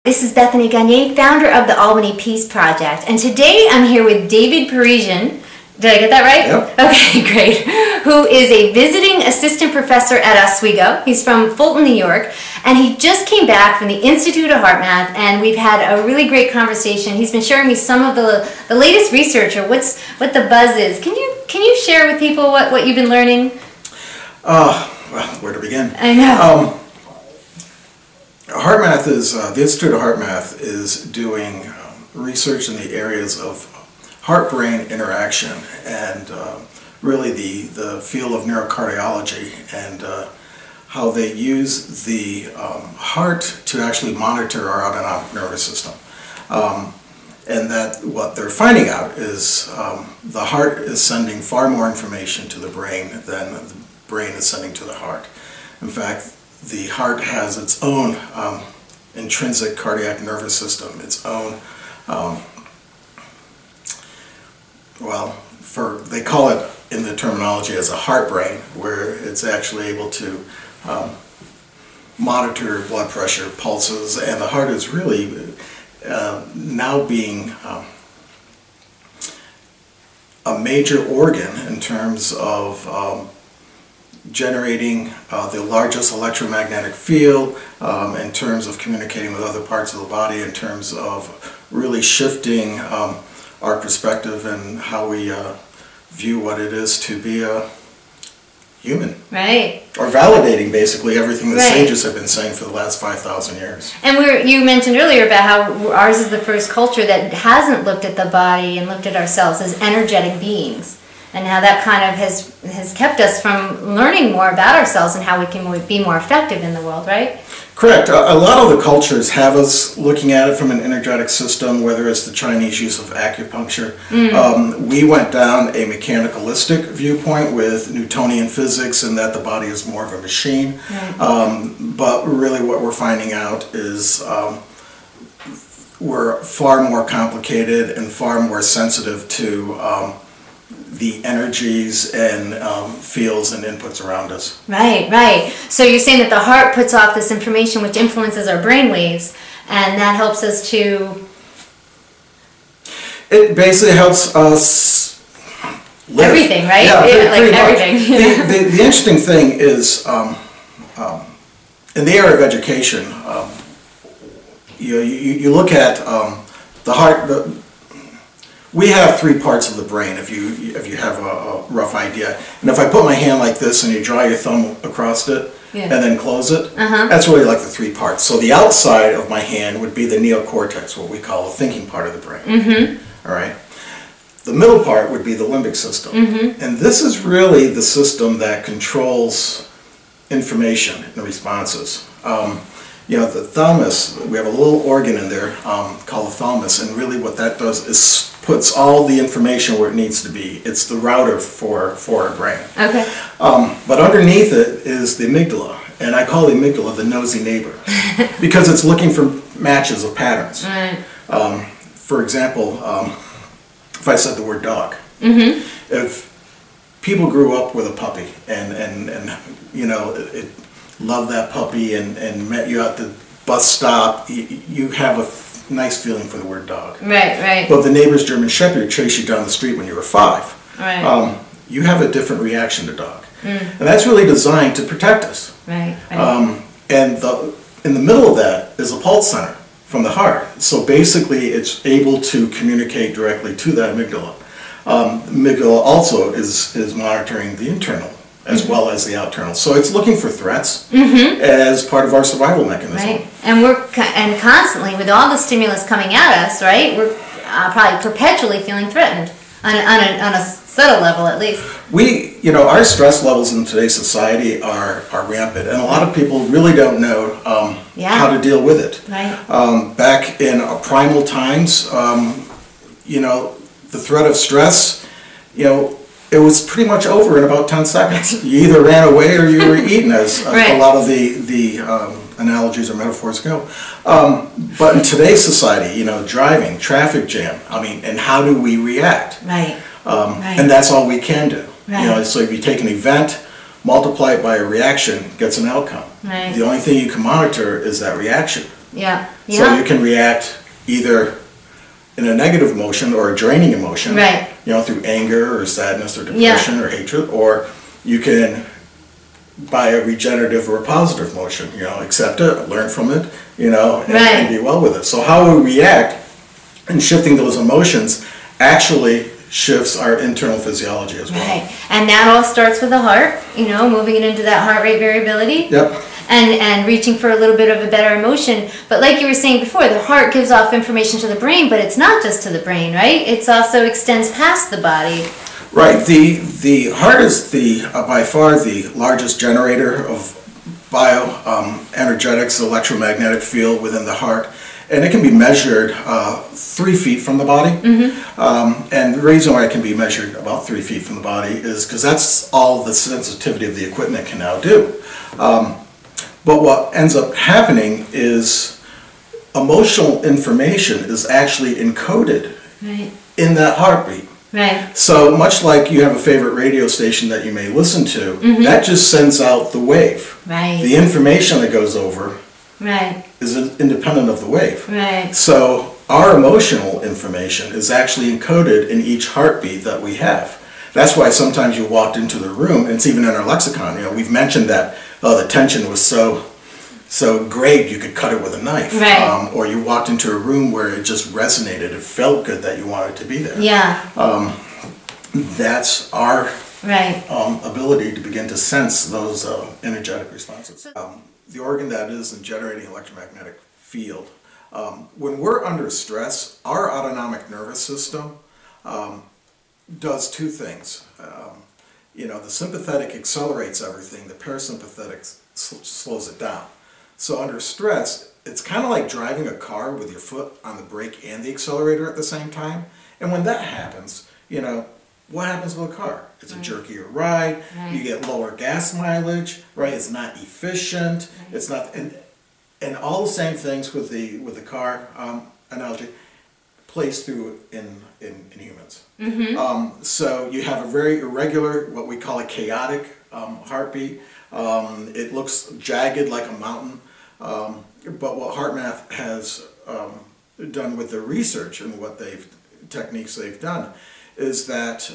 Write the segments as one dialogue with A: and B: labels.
A: This is Bethany Gagne, founder of the Albany Peace Project, and today I'm here with David Parisian. Did I get that right?
B: Yep.
A: Okay, great. Who is a visiting assistant professor at Oswego. He's from Fulton, New York, and he just came back from the Institute of Heart Math, and we've had a really great conversation. He's been sharing me some of the latest research, or what the buzz is. Can you share with people what you've been learning?
B: Well, where to begin?
A: I know.
B: Heart Math is, the Institute of Heart Math is doing research in the areas of heart-brain interaction and really the field of neurocardiology and how they use the heart to actually monitor our autonomic nervous system. And that what they're finding out is the heart is sending far more information to the brain than the brain is sending to the heart. In fact, the heart has its own intrinsic cardiac nervous system, its own, they call it in the terminology as a heart brain, where it's actually able to monitor blood pressure, pulses, and the heart is really now being a major organ in terms of generating the largest electromagnetic field, in terms of communicating with other parts of the body, in terms of really shifting our perspective and how we view what it is to be a human.
A: Right.
B: Or validating basically everything the
A: Right.
B: sages have been saying for the last 5,000 years.
A: And you mentioned earlier about how ours is the first culture that hasn't looked at the body and looked at ourselves as energetic beings, and how that kind of has kept us from learning more about ourselves and how we can be more effective in the world, right?
B: Correct. A lot of the cultures have us looking at it from an energetic system, whether it's the Chinese use of acupuncture. We went down a mechanicalistic viewpoint with Newtonian physics, and that the body is more of a machine.
A: Right.
B: But really what we're finding out is we're far more complicated and far more sensitive to the energies and fields and inputs around us.
A: Right, right. So you're saying that the heart puts off this information which influences our brain waves, and that helps us to... It
B: basically helps us live.
A: Everything, right?
B: Yeah,
A: like
B: everything.
A: everything.
B: The interesting thing is, in the area of education, you look at the heart. We have three parts of the brain, if you have a rough idea. And if I put my hand like this and you draw your thumb across it,
A: yeah,
B: and then close it, that's really like the three parts. So the outside of my hand would be the neocortex, what we call the thinking part of the brain. All right. The middle part would be the limbic system. And this is really the system that controls information and responses. The thalamus, we have a little organ in there called the thalamus, and really what that does is puts all the information where it needs to be. It's the router for our brain. Okay. But underneath it is the amygdala, and I call the amygdala the nosy neighbor because it's looking for matches of patterns. Right. For example, if I said the word dog, if people grew up with a puppy and it loved that puppy and met you at the bus stop, you have a nice feeling for the word dog. Right, right. But the neighbor's German Shepherd chased you down the street when you were 5. Right. You have a different reaction to dog. And that's really designed to protect us. Right, right. And in the middle of that is a pulse center from the heart. So basically it's able to communicate directly to that amygdala. The amygdala also is monitoring the internal as well as the outernal. So it's looking for threats as part of our survival mechanism. Right. And constantly, with all the stimulus coming at us, right, we're probably perpetually feeling threatened on a subtle level, at least. Our stress levels in today's society are rampant, and a lot of people really don't know how to deal with it. Right. Back in primal times, the threat of stress, it was pretty much over in about 10 seconds. You either ran away or you were eaten, as a lot of the analogies or metaphors go. But in today's society, driving, traffic jam, and how do we react? Right. And that's all we can do. Right. So if you take an event, multiply it by a reaction, gets an outcome. Right. The only thing you can monitor is that reaction.
A: Yeah.
B: So you can react either in a negative emotion or a draining emotion,
A: right.
B: Through anger or sadness or depression or hatred, or you can by a regenerative or a positive motion, accept it, learn from it, and be well with it. So how we react and shifting those emotions actually shifts our internal physiology as well.
A: Right, and that all starts with the heart, moving it into that heart rate variability.
B: Yep.
A: And reaching for a little bit of a better emotion. But like you were saying before, the heart gives off information to the brain, but it's not just to the brain, right? It also extends past the body.
B: Right. The heart is by far the largest generator of bioenergetics, electromagnetic field within the heart. And it can be measured 3 feet from the body. Mm-hmm. And the reason why it can be measured about 3 feet from the body is because that's all the sensitivity of the equipment can now do. But what ends up happening is emotional information is actually encoded in that heartbeat.
A: Right.
B: So much like you have a favorite radio station that you may listen to, mm-hmm. that just sends out the wave.
A: Right.
B: The information that goes over
A: is
B: independent of the wave.
A: Right.
B: So our emotional information is actually encoded in each heartbeat that we have. That's why sometimes you walked into the room, and it's even in our lexicon, we've mentioned that the tension was so great you could cut it with a knife.
A: Right.
B: Or you walked into a room where it just resonated, it felt good that you wanted to be there.
A: Yeah.
B: That's our
A: right.
B: Ability to begin to sense those energetic responses. The organ that is in generating electromagnetic field. When we're under stress, our autonomic nervous system does 2 things. The sympathetic accelerates everything, the parasympathetic slows it down. So under stress, it's kind of like driving a car with your foot on the brake and the accelerator at the same time. And when that happens, what happens with a car? It's a jerkier ride, you get lower gas mileage, right? It's not efficient, it's not, and all the same things with the car analogy plays through in humans. Mm-hmm. So you have a very irregular, what we call a chaotic heartbeat. It looks jagged like a mountain, but what HeartMath has done with their research and techniques they've done is that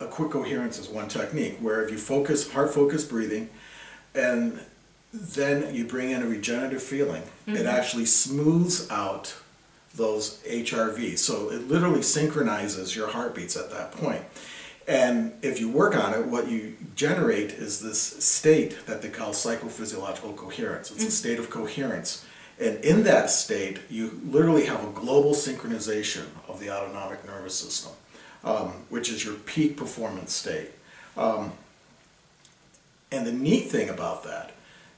B: a quick coherence is one technique where if you focus, heart-focused breathing, and then you bring in a regenerative feeling, mm-hmm. it actually smooths out those HRVs. So it literally synchronizes your heartbeats at that point. And if you work on it, what you generate is this state that they call psychophysiological coherence. It's a state of coherence. And in that state, you literally have a global synchronization of the autonomic nervous system, which is your peak performance state. And the neat thing about that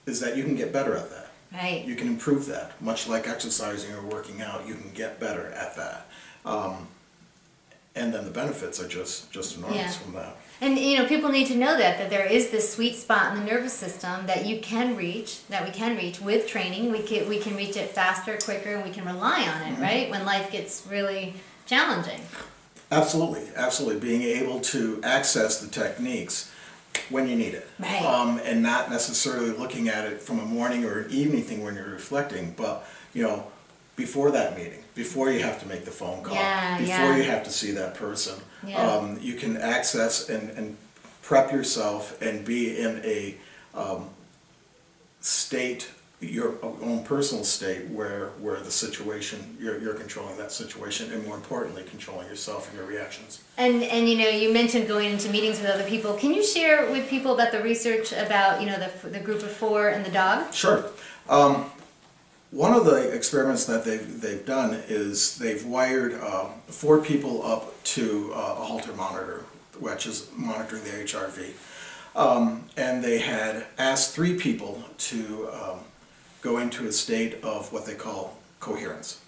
B: is that you can get better at that.
A: Right.
B: You can improve that. Much like exercising or working out, you can get better at that. And then the benefits are just enormous from that.
A: And people need to know that there is this sweet spot in the nervous system that we can reach with training. We can reach it faster, quicker, and we can rely on it, mm-hmm. right? When life gets really challenging.
B: Absolutely, absolutely. Being able to access the techniques when you need it,
A: right.
B: And not necessarily looking at it from a morning or an evening thing when you're reflecting, but before that meeting, before you have to make the phone call, before you have to see that person, you can access and prep yourself and be in a state, your own personal state, where the situation, you're controlling that situation, and more importantly, controlling yourself and your reactions.
A: And you mentioned going into meetings with other people. Can you share with people about the research about the group of 4 and the dog?
B: Sure. One of the experiments that they've done is they've wired 4 people up to a Holter monitor, which is monitoring the HRV. And they had asked 3 people to go into a state of what they call coherence.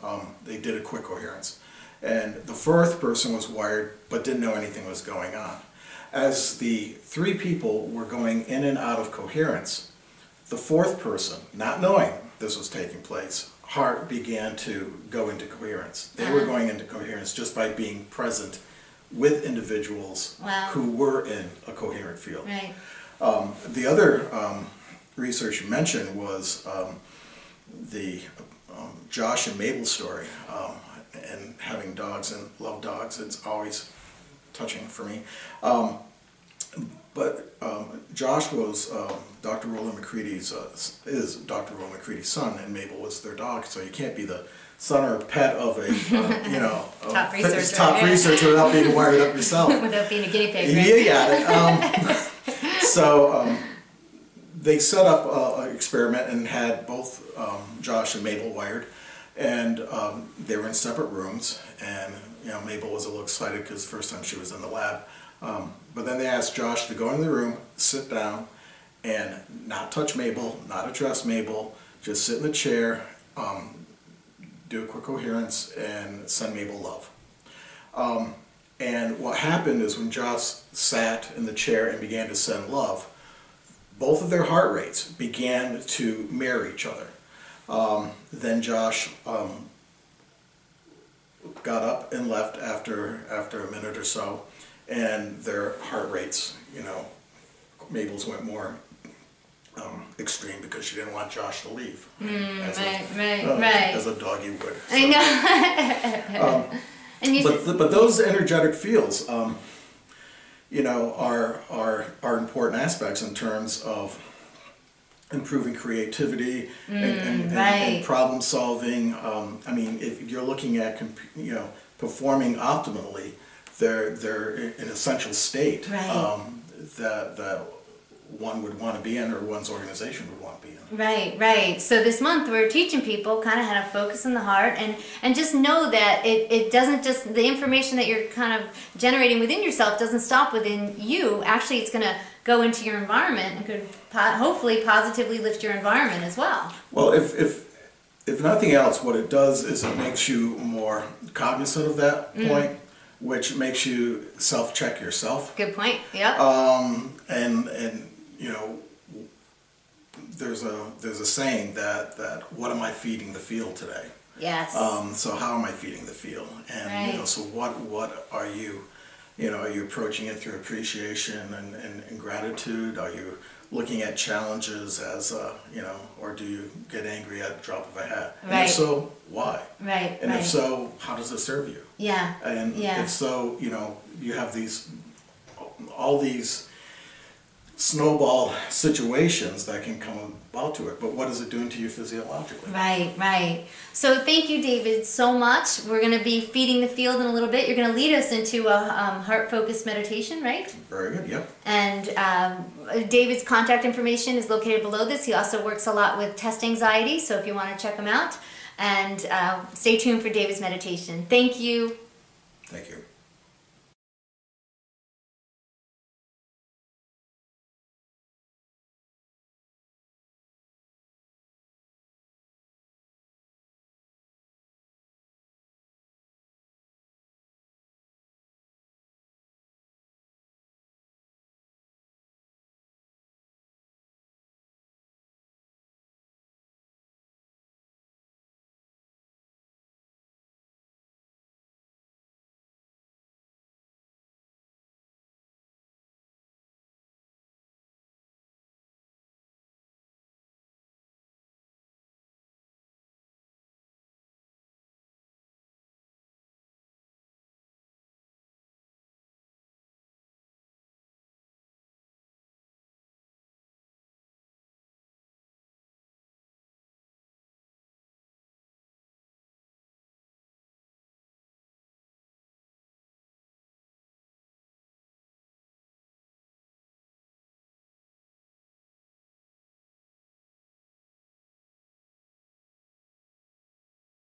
B: They did a quick coherence. And the 4th person was wired but didn't know anything was going on. As the 3 people were going in and out of coherence, the 4th person, not knowing this was taking place, heart began to go into coherence. They were going into coherence just by being present with individuals who were in a coherent field.
A: Right.
B: The other research you mentioned was Josh and Mabel story, and having dogs and love dogs, it's always touching for me. But Josh was Dr. Roland McCready's is Dr. Roland McCready's son, and Mabel was their dog. So you can't be the son or pet of a
A: top
B: researcher without being wired up yourself.
A: Without being a guinea pig, right?
B: You got it. So they set up an experiment and had both Josh and Mabel wired, and they were in separate rooms. And Mabel was a little excited because the first time she was in the lab. But then they asked Josh to go in the room, sit down, and not touch Mabel, not address Mabel, just sit in the chair, do a quick coherence, and send Mabel love. And what happened is when Josh sat in the chair and began to send love, both of their heart rates began to mirror each other. Then Josh got up and left after a minute or so, and their heart rates, Mabel's went more extreme because she didn't want Josh to leave.
A: Right.
B: As a doggy would. So.
A: I know.
B: But those energetic fields, are important aspects in terms of improving creativity and problem solving. I mean, if you're looking at performing optimally, they're an essential state that one would want to be in, or one's organization would want to be in.
A: Right. So this month we're teaching people kind of how to focus on the heart and just know that it doesn't just, the information that you're kind of generating within yourself doesn't stop within you. Actually, it's going to go into your environment and could hopefully positively lift your environment as well.
B: Well, if nothing else, what it does is it makes you more cognizant of that point, which makes you self-check yourself.
A: Good point. Yep.
B: And there's a saying that what am I feeding the field today?
A: Yes.
B: So how am I feeding the field? And so what are you? Are you approaching it through appreciation and gratitude? Are you looking at challenges as or do you get angry at the drop of a hat?
A: Right.
B: And if so, why?
A: Right.
B: And if so, how does it serve you?
A: Yeah.
B: And if so, you have all these snowball situations that can come about to it, but what is it doing to you physiologically?
A: Right. So thank you, David, so much. We're going to be feeding the field in a little bit. You're going to lead us into a heart-focused meditation, right?
B: Very good, yep.
A: And David's contact information is located below this. He also works a lot with test anxiety, so if you want to check him out. And stay tuned for David's meditation. Thank you.
B: Thank you.